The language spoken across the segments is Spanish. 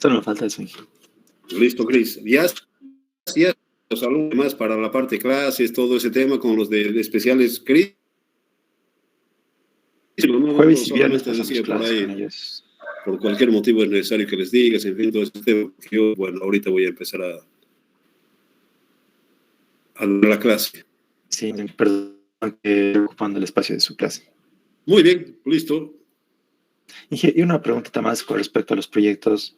Solo me falta eso, Inge. Listo, Cris. Ya los alumnos más para la parte de clases, todo ese tema con los de especiales, Cris. Jueves y viernes solamente pasamos decía por clases con ahí, ellos. por cualquier motivo es necesario que les digas, en fin, todo ese tema. Yo, bueno, ahorita voy a empezar a dar la clase. Sí, perdón que ocupando el espacio de su clase. Muy bien, listo. Y una preguntita más con respecto a los proyectos.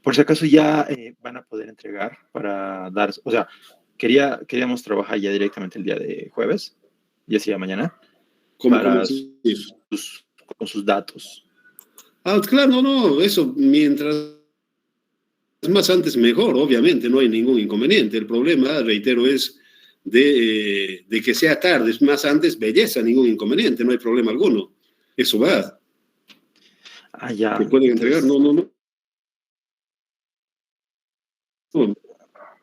Por si acaso ya van a poder entregar para dar, o sea, queríamos trabajar ya directamente el día de jueves, ya sea mañana, ¿Cómo para sí? con sus datos. Ah, claro, no, eso mientras más antes mejor, obviamente, no hay ningún inconveniente. El problema, reitero, es de que sea tarde, más antes, belleza, ningún inconveniente, no hay problema alguno. Eso va. Ah, ya. ¿Te pueden entregar? No, no, no.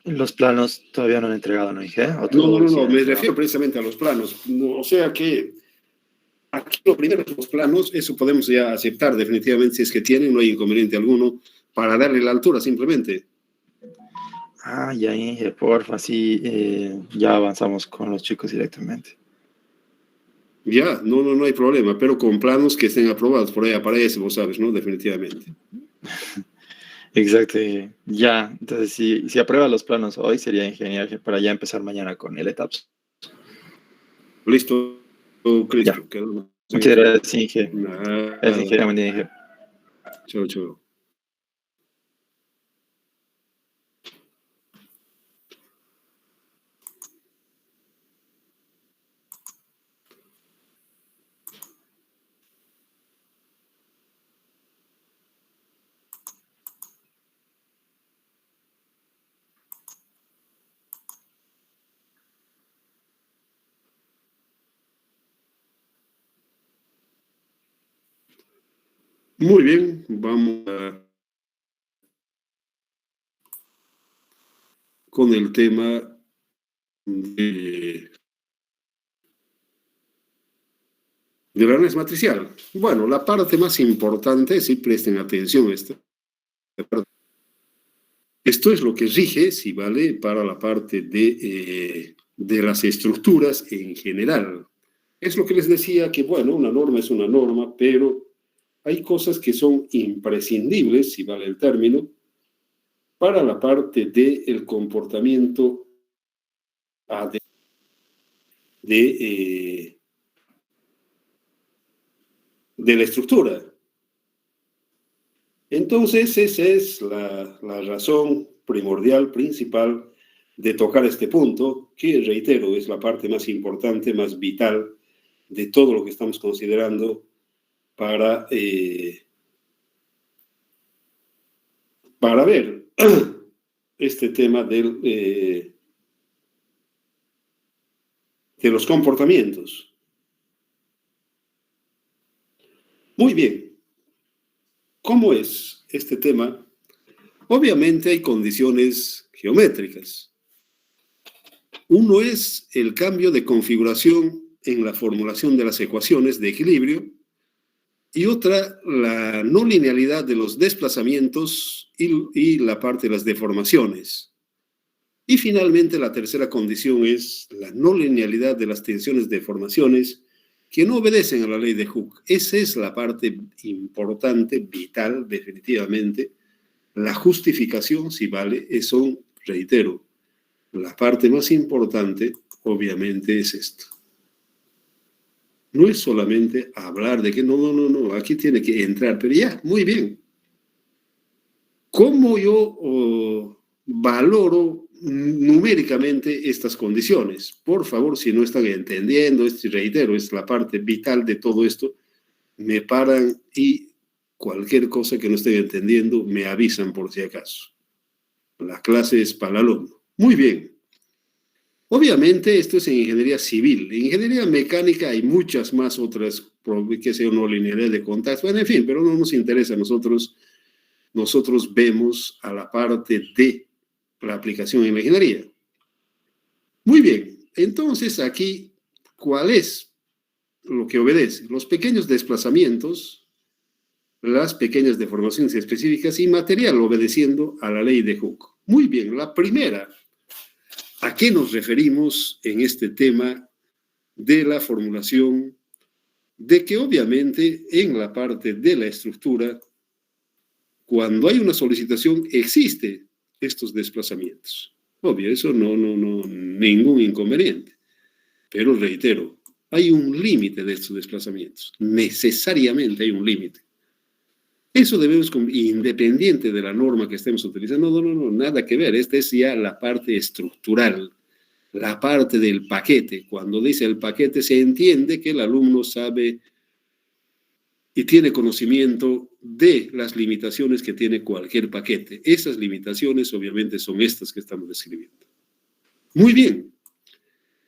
Los planos todavía no han entregado, ¿no, Inge? No, me refiero precisamente a los planos. No, o sea que aquí lo primero es los planos, eso podemos ya aceptar definitivamente si es que tienen, no hay inconveniente alguno, para darle la altura simplemente. Ah, ya, Inge, porfa, sí, ya avanzamos con los chicos directamente. Ya, no hay problema, pero con planos que estén aprobados, por ahí aparece, vos sabes, ¿no? Definitivamente. Exacto, ya, entonces si aprueba los planos hoy sería genial para ya empezar mañana con el ETAPS. Listo, Cristo. Muchas gracias, Inge. Nada. Gracias, Inge. Buen día, Inge. Chao. Muy bien, vamos con el tema del análisis matricial. Bueno, la parte más importante, si presten atención a esta parte. Esto es lo que rige, si vale, para la parte de las estructuras en general. Es lo que les decía que, bueno, una norma es una norma, pero hay cosas que son imprescindibles, si vale el término, para la parte del comportamiento de la estructura. Entonces, esa es la razón primordial, principal, de tocar este punto, que, reitero, es la parte más importante, más vital de todo lo que estamos considerando para ver este tema de los comportamientos. Muy bien. ¿Cómo es este tema? Obviamente hay condiciones geométricas. Uno es el cambio de configuración en la formulación de las ecuaciones de equilibrio y otra, la no linealidad de los desplazamientos y la parte de las deformaciones. Y finalmente la tercera condición es la no linealidad de las tensiones deformaciones que no obedecen a la ley de Hooke. Esa es la parte importante, vital, definitivamente. La justificación, si vale, eso, reitero, la parte más importante, obviamente, es esto. No es solamente hablar de que no, aquí tiene que entrar, pero ya, muy bien. ¿Cómo yo valoro numéricamente estas condiciones? Por favor, si no están entendiendo, reitero, es la parte vital de todo esto, me paran y cualquier cosa que no estén entendiendo, me avisan por si acaso. La clase es para el alumno. Muy bien. Obviamente, esto es en ingeniería civil. En ingeniería mecánica hay muchas más otras, que sea no linealidad de contactos, bueno, en fin, pero no nos interesa a nosotros. Nosotros vemos a la parte de la aplicación en la ingeniería. Muy bien, entonces aquí, ¿cuál es lo que obedece? Los pequeños desplazamientos las pequeñas deformaciones específicas y material obedeciendo a la ley de Hooke. Muy bien, la primera, ¿a qué nos referimos en este tema de la formulación? De que obviamente en la parte de la estructura, cuando hay una solicitación, existe estos desplazamientos. Obvio, eso no, ningún inconveniente. Pero reitero, hay un límite de estos desplazamientos. Necesariamente hay un límite. Eso debemos, independiente de la norma que estemos utilizando, no, nada que ver. Esta es ya la parte estructural, la parte del paquete. Cuando dice el paquete, se entiende que el alumno sabe y tiene conocimiento de las limitaciones que tiene cualquier paquete. Esas limitaciones, obviamente, son estas que estamos describiendo. Muy bien.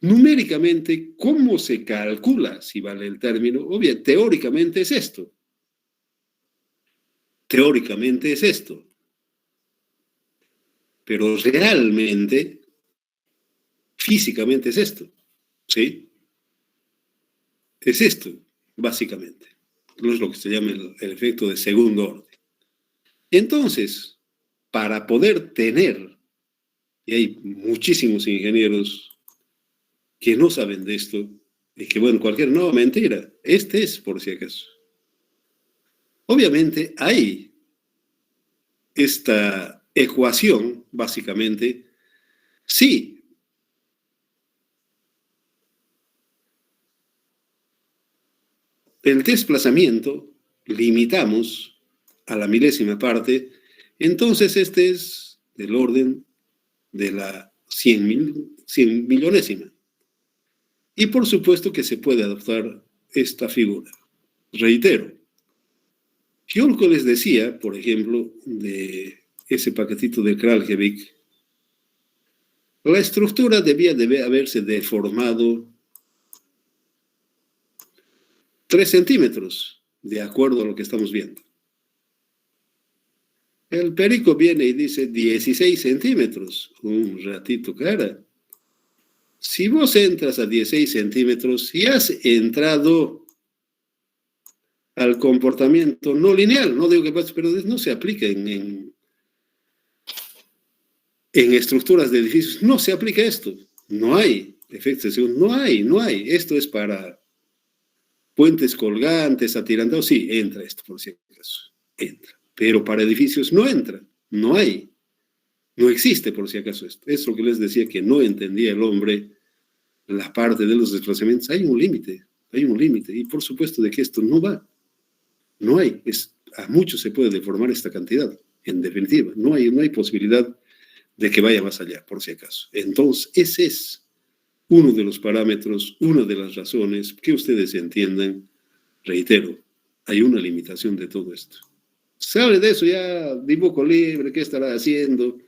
Numéricamente, ¿cómo se calcula, si vale el término? Obvio, teóricamente es esto. Teóricamente es esto. Pero realmente, físicamente es esto. ¿Sí? Es esto, básicamente. No es lo que se llama el efecto de segundo orden. Entonces, para poder tener, y hay muchísimos ingenieros que no saben de esto, y que, bueno, no, mentira, este es por si acaso. Obviamente hay esta ecuación, básicamente, sí. El desplazamiento limitamos a la milésima parte, entonces este es del orden de la 100 millonésima. Y por supuesto que se puede adoptar esta figura. Reitero, yo les decía, por ejemplo, de ese paquetito de Kraljevic, la estructura debía haberse deformado 3 centímetros, de acuerdo a lo que estamos viendo. El perico viene y dice 16 centímetros, un ratito cara. Si vos entras a 16 centímetros y has entrado al comportamiento no lineal, no digo que pase, pero no se aplica en estructuras de edificios, no se aplica esto. No hay efectos de segundo, no hay. Esto es para puentes colgantes, atirantados, sí, entra esto, por si acaso, entra. Pero para edificios no entra, no hay. No existe, por si acaso, esto. Es lo que les decía que no entendía el hombre la parte de los desplazamientos. Hay un límite. Y por supuesto de que esto no va. No hay. A muchos se puede deformar esta cantidad. En definitiva, no hay posibilidad de que vaya más allá, por si acaso. Entonces, ese es uno de los parámetros, una de las razones que ustedes entiendan. Reitero, hay una limitación de todo esto. Sale de eso ya, dibujo libre, ¿qué estará haciendo?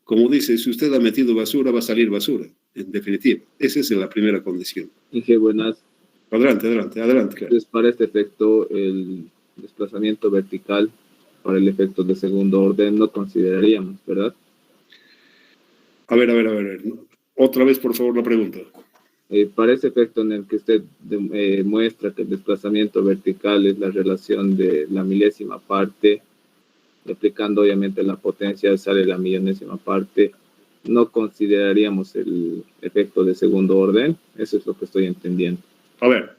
Como dice, si usted ha metido basura, va a salir basura. En definitiva, esa es la primera condición. Inge, buenas. Adelante. Claro. Entonces, para este efecto, el desplazamiento vertical, para el efecto de segundo orden, no consideraríamos, ¿verdad? A ver. Otra vez, por favor, la pregunta. Para ese efecto en el que usted muestra que el desplazamiento vertical es la relación de la milésima parte, aplicando obviamente la potencia sale la millonésima parte, no consideraríamos el efecto de segundo orden. Eso es lo que estoy entendiendo. A ver,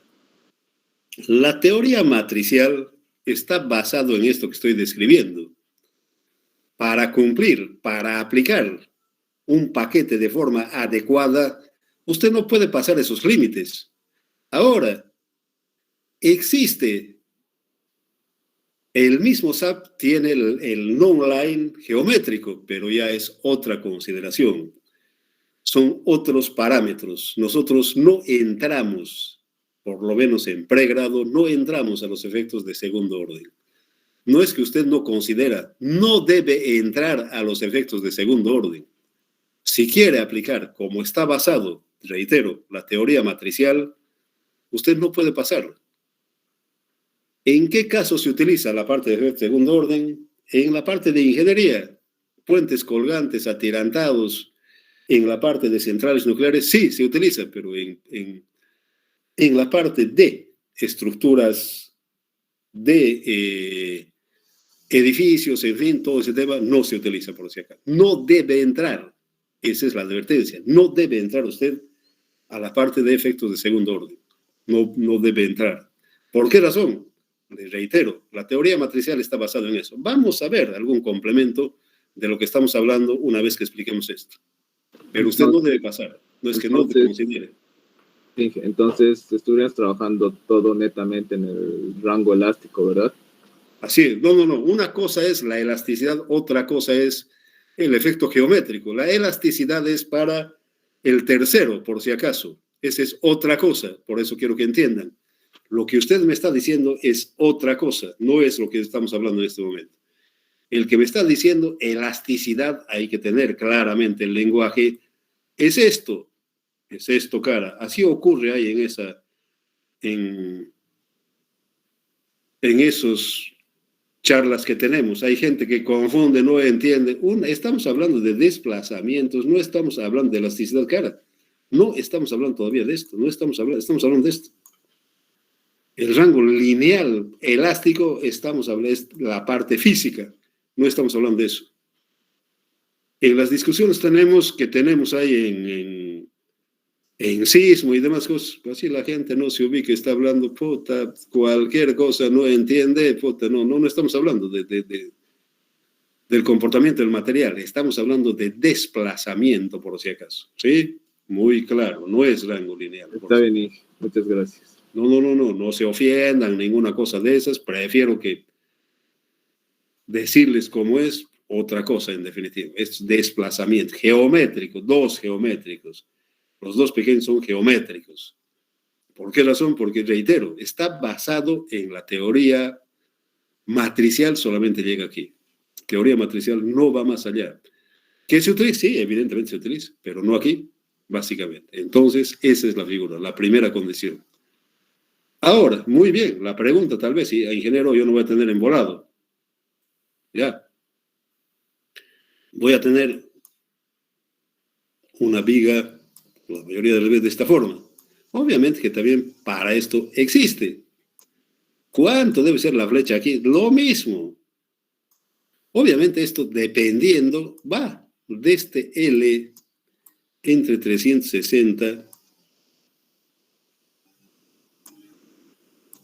la teoría matricial está basado en esto que estoy describiendo. Para cumplir, para aplicar un paquete de forma adecuada, usted no puede pasar esos límites. Ahora, existe, el mismo SAP tiene el non-line geométrico, pero ya es otra consideración. Son otros parámetros. Nosotros no entramos, por lo menos en pregrado, no entramos a los efectos de segundo orden. No es que usted no considera, no debe entrar a los efectos de segundo orden. Si quiere aplicar como está basado, reitero, la teoría matricial, usted no puede pasarlo. ¿En qué caso se utiliza la parte de efectos de segundo orden? En la parte de ingeniería, puentes colgantes, atirantados, en la parte de centrales nucleares, sí, se utiliza, pero en la parte de estructuras de edificios, en fin, todo ese tema no se utiliza por si acaso. No debe entrar, esa es la advertencia, no debe entrar usted a la parte de efectos de segundo orden. No debe entrar. ¿Por qué razón? Les reitero, la teoría matricial está basada en eso. Vamos a ver algún complemento de lo que estamos hablando una vez que expliquemos esto. Pero usted no debe pasar, no es que no te considere. Entonces, estuvieras trabajando todo netamente en el rango elástico, ¿verdad? Así es, no. Una cosa es la elasticidad, otra cosa es el efecto geométrico. La elasticidad es para el tercero, por si acaso. Esa es otra cosa, por eso quiero que entiendan. Lo que usted me está diciendo es otra cosa, no es lo que estamos hablando en este momento. El que me está diciendo elasticidad, hay que tener claramente el lenguaje, es esto, cara. Así ocurre ahí en esos charlas que tenemos. Hay gente que confunde, no entiende. Estamos hablando de desplazamientos, no estamos hablando de elasticidad, cara. No estamos hablando todavía de esto, estamos hablando de esto. El rango lineal elástico, estamos hablando de la parte física, no estamos hablando de eso. En las discusiones que tenemos ahí en sismo y demás cosas, así la gente no se ubica, está hablando, puta, cualquier cosa no entiende, puta, no estamos hablando del comportamiento del material, estamos hablando de desplazamiento, por si acaso, ¿sí? Muy claro, no es rango lineal. Está bien, Inge. Muchas gracias. No se ofiendan, ninguna cosa de esas, prefiero que decirles cómo es otra cosa en definitiva, es desplazamiento geométrico, dos geométricos, los dos pequeños son geométricos. ¿Por qué razón? Porque, reitero, está basado en la teoría matricial, solamente llega aquí. Teoría matricial no va más allá. ¿Qué se utiliza? Sí, evidentemente se utiliza, pero no aquí, básicamente. Entonces, esa es la figura, la primera condición. Ahora, muy bien, la pregunta tal vez, si a ingeniero yo no voy a tener embolado. Ya. Voy a tener una viga, la mayoría de las veces de esta forma. Obviamente que también para esto existe. ¿Cuánto debe ser la flecha aquí? Lo mismo. Obviamente esto dependiendo, va desde L entre 360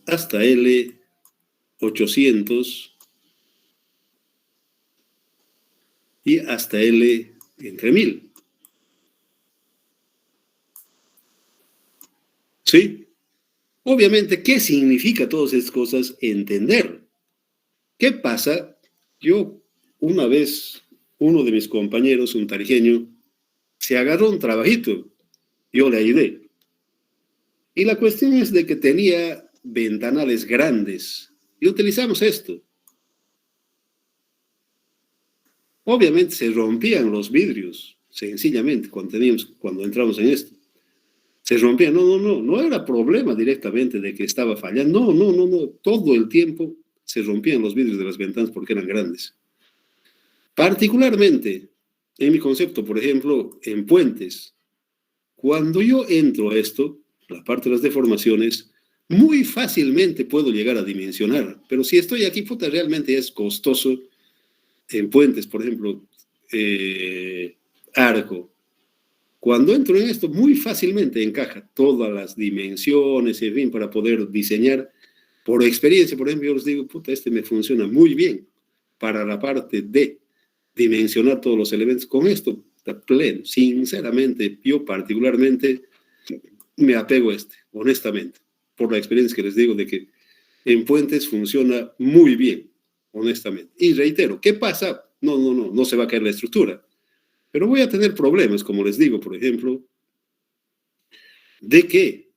hasta L 800 y hasta L entre 1000. ¿Sí? Obviamente, ¿qué significa todas estas cosas? Entender. ¿Qué pasa? Yo, una vez, uno de mis compañeros, un tarijeño, se agarró un trabajito. Yo le ayudé. Y la cuestión es de que tenía ventanales grandes. Y utilizamos esto. Obviamente se rompían los vidrios, sencillamente, cuando entramos en esto. Se rompían. No era problema directamente de que estaba fallando. No. Todo el tiempo se rompían los vidrios de las ventanas porque eran grandes. Particularmente, en mi concepto, por ejemplo, en puentes, cuando yo entro a esto, la parte de las deformaciones, muy fácilmente puedo llegar a dimensionar, pero si estoy aquí, puta, realmente es costoso. En puentes, por ejemplo, arco. Cuando entro en esto, muy fácilmente encaja todas las dimensiones, en fin, para poder diseñar. Por experiencia, por ejemplo, yo les digo, puta, este me funciona muy bien para la parte de dimensionar todos los elementos. Con esto está pleno. Sinceramente, yo particularmente me apego a honestamente, por la experiencia que les digo de que en puentes funciona muy bien, honestamente. Y reitero, ¿qué pasa? No se va a caer la estructura. Pero voy a tener problemas, como les digo, por ejemplo, de que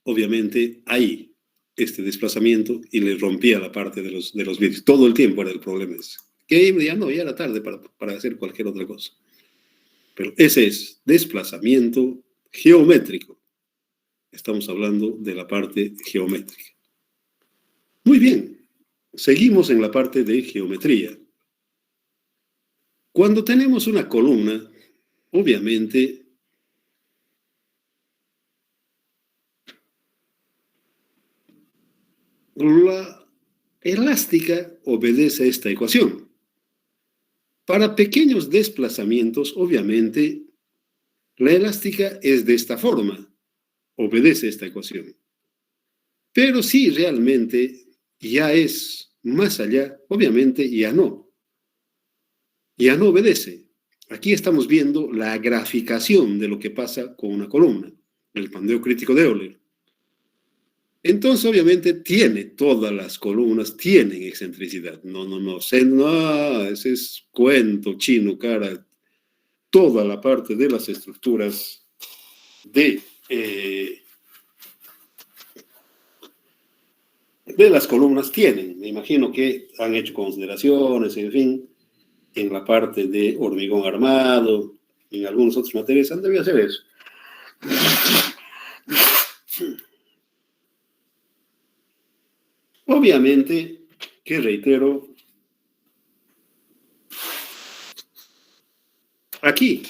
obviamente hay este desplazamiento y le rompía la parte de los vidrios. Todo el tiempo era el problema ese. Que ya era tarde para hacer cualquier otra cosa. Pero ese es desplazamiento geométrico. Estamos hablando de la parte geométrica. Muy bien, seguimos en la parte de geometría. Cuando tenemos una columna, obviamente la elástica obedece a esta ecuación. Para pequeños desplazamientos, obviamente, la elástica es de esta forma, obedece a esta ecuación. Pero si realmente ya es más allá, obviamente ya no obedece. Aquí estamos viendo la graficación de lo que pasa con una columna, el pandeo crítico de Euler. Entonces, obviamente, todas las columnas tienen excentricidad. No, ese es cuento chino, cara. Toda la parte de las estructuras de las columnas tienen. Me imagino que han hecho consideraciones, en fin, en la parte de hormigón armado, en algunos otros materiales, han debido hacer eso. Obviamente, que reitero, aquí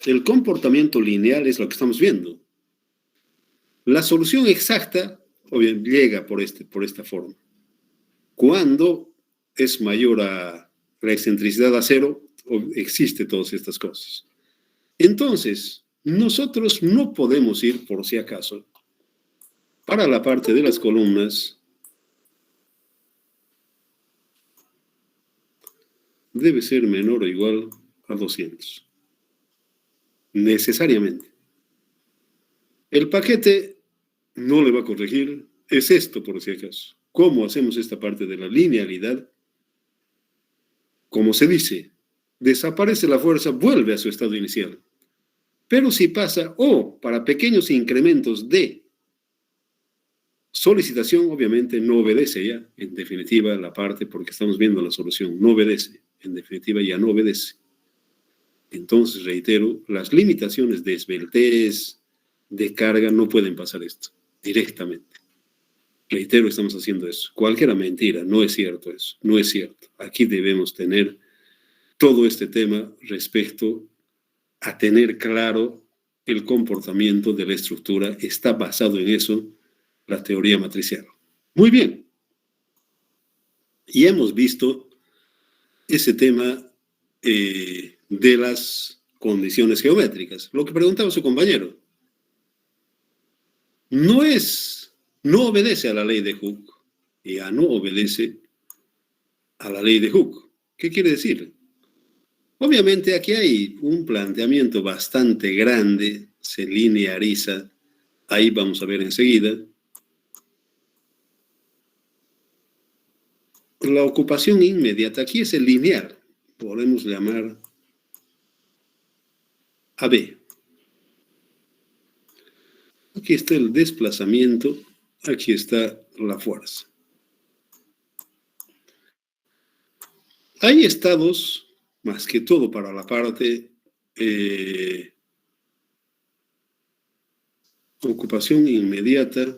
el comportamiento lineal es lo que estamos viendo. La solución exacta, obviamente, llega por esta forma. Cuando es mayor a la excentricidad a cero, existe todas estas cosas. Entonces, nosotros no podemos ir, por si acaso, para la parte de las columnas, debe ser menor o igual a 200. Necesariamente. El paquete no le va a corregir, es esto por si acaso. ¿Cómo hacemos esta parte de la linealidad? Como se dice, desaparece la fuerza, vuelve a su estado inicial. Pero si pasa, para pequeños incrementos de solicitación, obviamente no obedece ya, en definitiva, la parte, porque estamos viendo la solución, no obedece, en definitiva ya no obedece. Entonces, reitero, las limitaciones de esbeltez, de carga, no pueden pasar esto, directamente. Reitero, estamos haciendo eso. Cualquiera mentira, no es cierto eso, no es cierto. Aquí debemos tener todo este tema respecto a tener claro el comportamiento de la estructura. Está basado en eso la teoría matricial. Muy bien. Y hemos visto ese tema de las condiciones geométricas. Lo que preguntaba su compañero. No obedece a la ley de Hooke, ya no obedece a la ley de Hooke. ¿Qué quiere decir? Obviamente aquí hay un planteamiento bastante grande, se lineariza, ahí vamos a ver enseguida. La ocupación inmediata, aquí es el lineal, podemos llamar AB. Aquí está el desplazamiento, aquí está la fuerza. Hay estados, más que todo para la parte ocupación inmediata.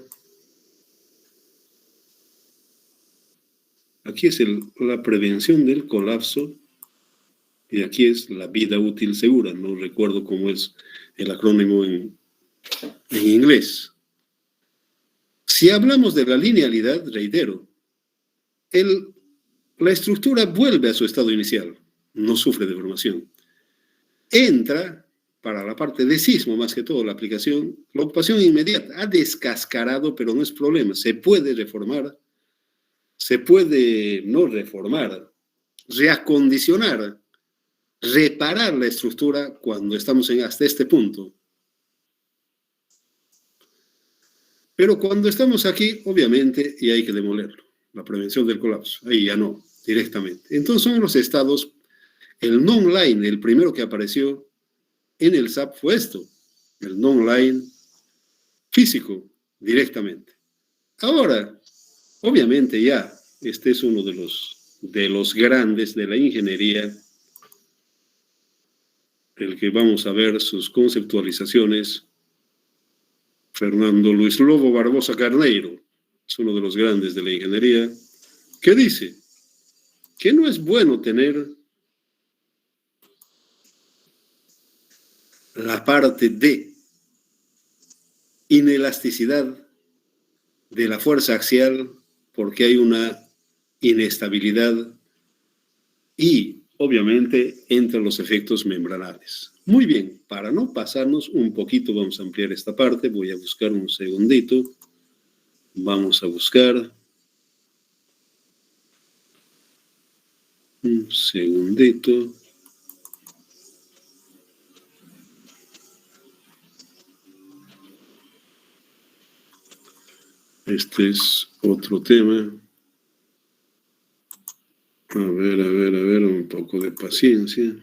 Aquí es la prevención del colapso y aquí es la vida útil segura. No recuerdo cómo es el acrónimo en inglés. Si hablamos de la linealidad, reitero, la estructura vuelve a su estado inicial, no sufre deformación. Entra, para la parte de sismo más que todo, la aplicación, la ocupación inmediata ha descascarado, pero no es problema, se puede reformar, se puede no reformar, reacondicionar, reparar la estructura cuando estamos hasta este punto. Pero cuando estamos aquí, obviamente, y hay que demolerlo, la prevención del colapso, ahí ya no, directamente. Entonces son los estados, el non-line, el primero que apareció en el SAP fue esto, el non-line físico, directamente. Ahora, obviamente ya, este es uno de los grandes de la ingeniería, el que vamos a ver sus conceptualizaciones. Fernando Luis Lobo Barbosa Carneiro, es uno de los grandes de la ingeniería, que dice que no es bueno tener la parte de inelasticidad de la fuerza axial porque hay una inestabilidad y, obviamente, entre los efectos membranales. Muy bien, para no pasarnos un poquito, vamos a ampliar esta parte. Voy a buscar un segundito. Vamos a buscar un segundito. Este es otro tema. A ver, un poco de paciencia.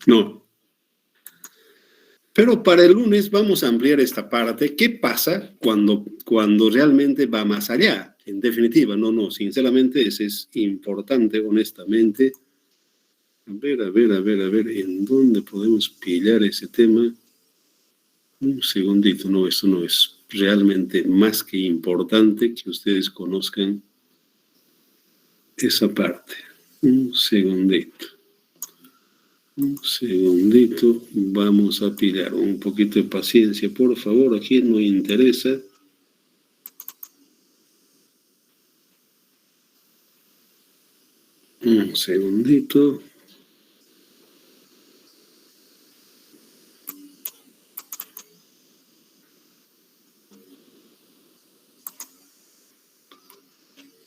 No. Pero para el lunes vamos a ampliar esta parte. ¿Qué pasa cuando realmente va más allá? En definitiva, sinceramente, eso es importante, honestamente. A ver, ¿en dónde podemos pillar ese tema? Un segundito, no, esto no es realmente más que importante que ustedes conozcan esa parte. Un segundito, vamos a pillar un poquito de paciencia, por favor, aquí no interesa. Un segundito.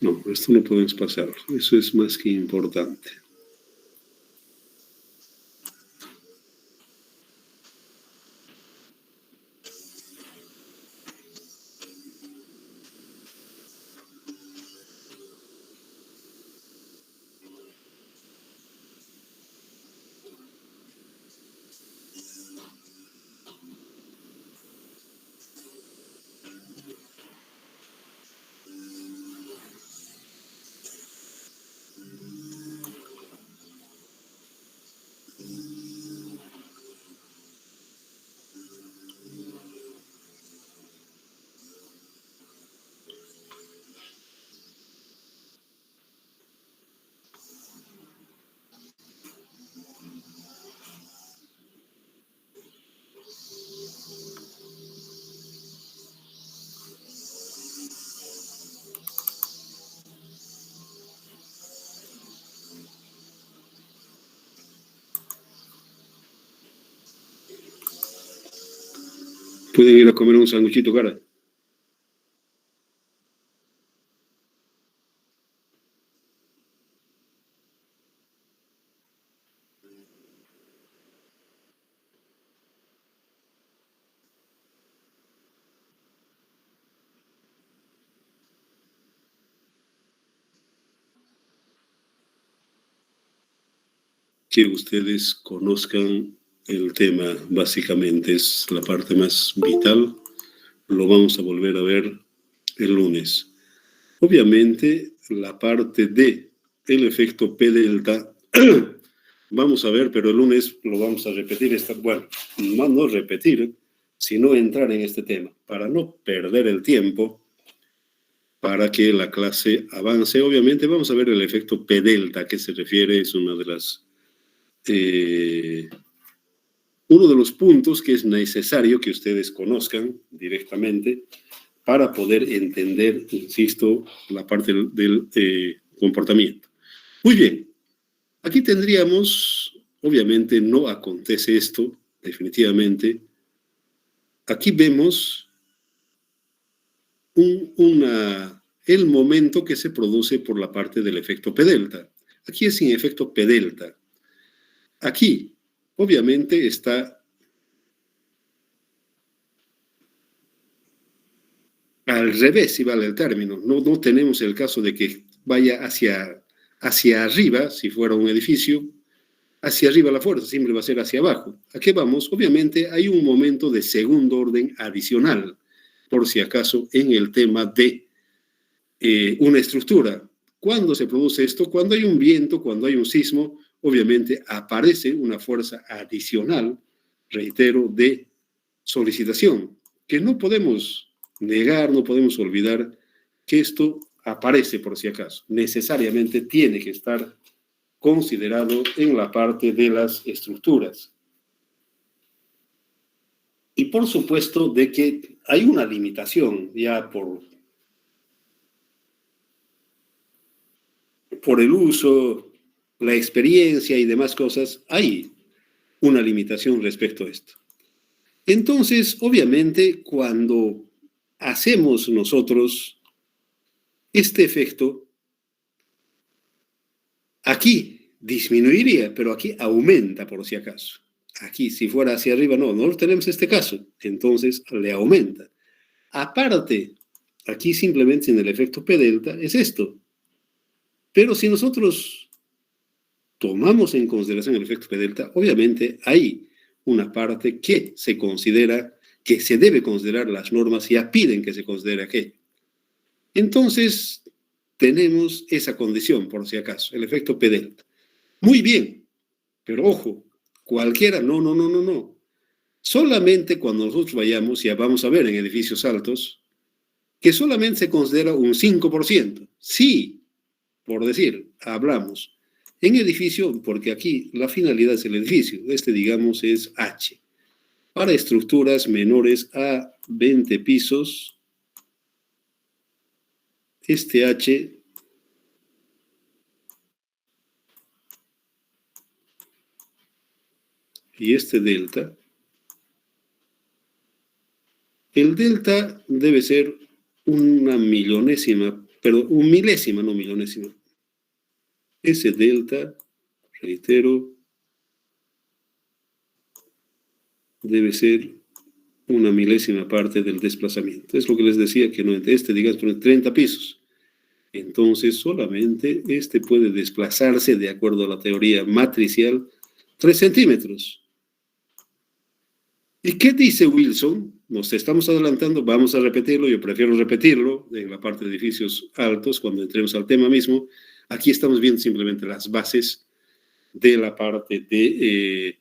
No, esto no podemos pasar. Eso es más que importante. Pueden ir a comer un sanguchito, cara. Que ustedes conozcan el tema, básicamente es la parte más vital. Lo vamos a volver a ver el lunes. Obviamente, la parte de el efecto P delta, vamos a ver, pero el lunes lo vamos a repetir. Bueno, no repetir, sino entrar en este tema, para no perder el tiempo, para que la clase avance. Obviamente, vamos a ver el efecto P delta, ¿a qué se refiere? Es una de las uno de los puntos que es necesario que ustedes conozcan directamente para poder entender, insisto, la parte del comportamiento. Muy bien, aquí tendríamos, obviamente no acontece esto, definitivamente. Aquí vemos el momento que se produce por la parte del efecto P delta. Aquí es sin efecto P delta. Aquí, obviamente, está al revés, si vale el término. No tenemos el caso de que vaya hacia arriba, si fuera un edificio, hacia arriba la fuerza, siempre va a ser hacia abajo. ¿A qué vamos? Obviamente hay un momento de segundo orden adicional, por si acaso, en el tema de una estructura. ¿Cuándo se produce esto? Cuando hay un viento, cuando hay un sismo, obviamente aparece una fuerza adicional, reitero, de solicitación, que no podemos negar, no podemos olvidar que esto aparece por si acaso. Necesariamente tiene que estar considerado en la parte de las estructuras. Y por supuesto de que hay una limitación ya por el uso, la experiencia y demás cosas, hay una limitación respecto a esto. Entonces, obviamente, cuando hacemos nosotros este efecto, aquí disminuiría, pero aquí aumenta por si acaso. Aquí, si fuera hacia arriba, no tenemos este caso, entonces le aumenta. Aparte, aquí simplemente en el efecto P delta es esto. Pero si nosotros tomamos en consideración el efecto P delta, obviamente hay una parte que se considera, que se debe considerar, las normas ya piden que se considere aquello. Entonces, tenemos esa condición, por si acaso, el efecto P delta. Muy bien, pero ojo, cualquiera, no. Solamente cuando nosotros vayamos, ya vamos a ver en edificios altos, que solamente se considera un 5%. Sí, por decir, hablamos en edificio, porque aquí la finalidad es el edificio, digamos es H. Para estructuras menores a 20 pisos, este H y este delta, el delta debe ser una milonésima, pero un milésima, no milonésima. Ese delta, reitero, debe ser una milésima parte del desplazamiento. Es lo que les decía, que no, digamos, 30 pisos. Entonces, solamente puede desplazarse, de acuerdo a la teoría matricial, 3 centímetros. ¿Y qué dice Wilson? Nos estamos adelantando, vamos a repetirlo, yo prefiero repetirlo en la parte de edificios altos, cuando entremos al tema mismo. Aquí estamos viendo simplemente las bases de la parte de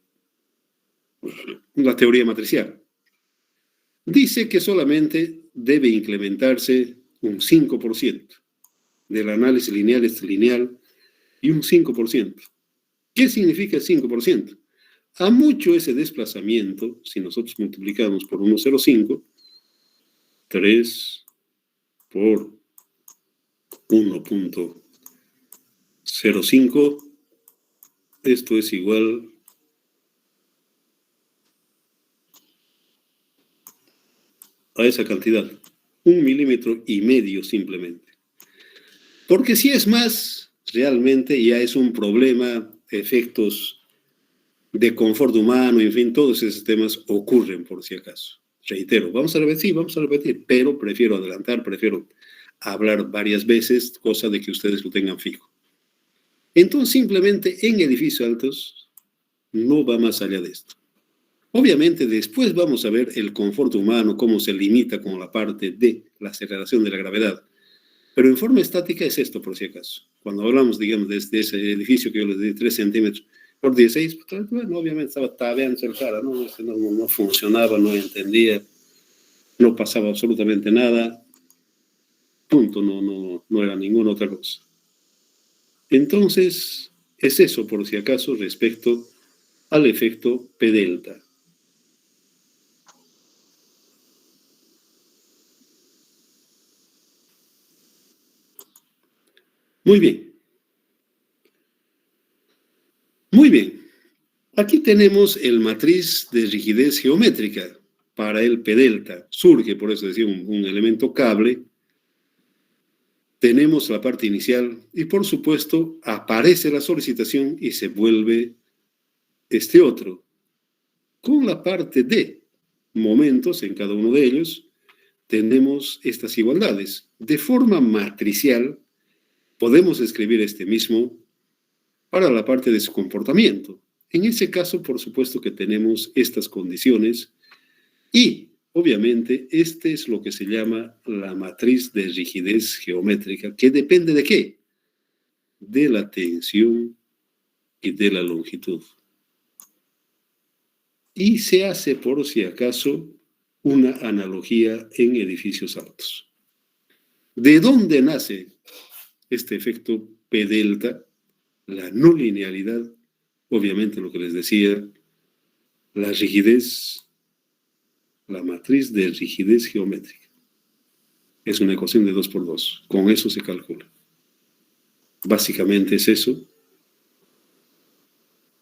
la teoría matricial. Dice que solamente debe implementarse un 5% del análisis lineal lineal y un 5%. ¿Qué significa el 5%? A mucho ese desplazamiento, si nosotros multiplicamos por 1,05, 3 por 1,05, esto es igual a esa cantidad, 1,5 milímetros simplemente. Porque si es más, realmente ya es un problema, efectos de confort humano, en fin, todos esos temas ocurren por si acaso. Reitero, vamos a repetir, pero prefiero adelantar, prefiero hablar varias veces, cosa de que ustedes lo tengan fijo. Entonces, simplemente en edificios altos no va más allá de esto. Obviamente, después vamos a ver el confort humano, cómo se limita con la parte de la aceleración de la gravedad. Pero en forma estática es esto, por si acaso. Cuando hablamos, digamos, de ese edificio que yo les di 3 centímetros por 16, bueno, obviamente estaba tabeando el cara, no funcionaba, no entendía, no pasaba absolutamente nada, punto, no era ninguna otra cosa. Entonces, es eso, por si acaso, respecto al efecto P delta. Muy bien. Muy bien. Aquí tenemos el matriz de rigidez geométrica para el P delta. Surge, por eso decía, un elemento cable. Tenemos la parte inicial y, por supuesto, aparece la solicitación y se vuelve este otro. Con la parte de momentos en cada uno de ellos, tenemos estas igualdades. De forma matricial, podemos escribir este mismo para la parte de su comportamiento. En ese caso, por supuesto que tenemos estas condiciones y, obviamente, este es lo que se llama la matriz de rigidez geométrica, que depende ¿de qué? De la tensión y de la longitud. Y se hace, por si acaso, una analogía en edificios altos. ¿De dónde nace este efecto P delta? La no linealidad, obviamente lo que les decía, la rigidez, la matriz de rigidez geométrica. Es una ecuación de 2 por 2. Con eso se calcula. Básicamente es eso.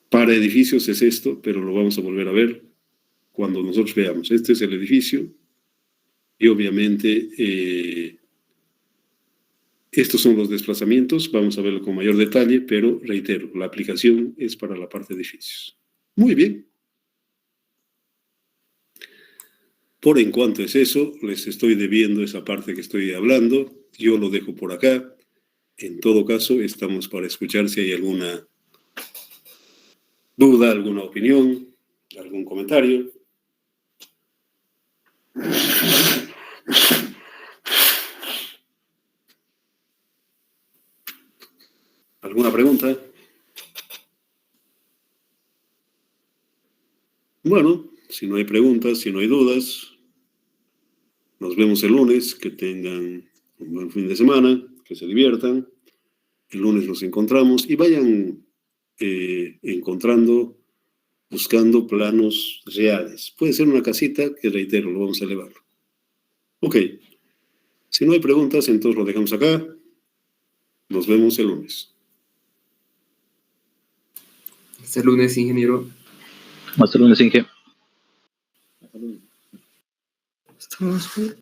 Para edificios es esto, pero lo vamos a volver a ver cuando nosotros veamos. Este es el edificio y obviamente estos son los desplazamientos. Vamos a verlo con mayor detalle, pero reitero, la aplicación es para la parte de edificios. Muy bien. Por en cuanto es eso, les estoy debiendo esa parte que estoy hablando. Yo lo dejo por acá. En todo caso, estamos para escuchar si hay alguna duda, alguna opinión, algún comentario. ¿Alguna pregunta? Bueno, si no hay preguntas, si no hay dudas, nos vemos el lunes. Que tengan un buen fin de semana, que se diviertan. El lunes nos encontramos y vayan encontrando, buscando planos reales. Puede ser una casita, que reitero, lo vamos a elevar. Ok, si no hay preguntas, entonces lo dejamos acá. Nos vemos el lunes. Hasta el lunes, ingeniero. Hasta el lunes, Inge. Hasta lunes.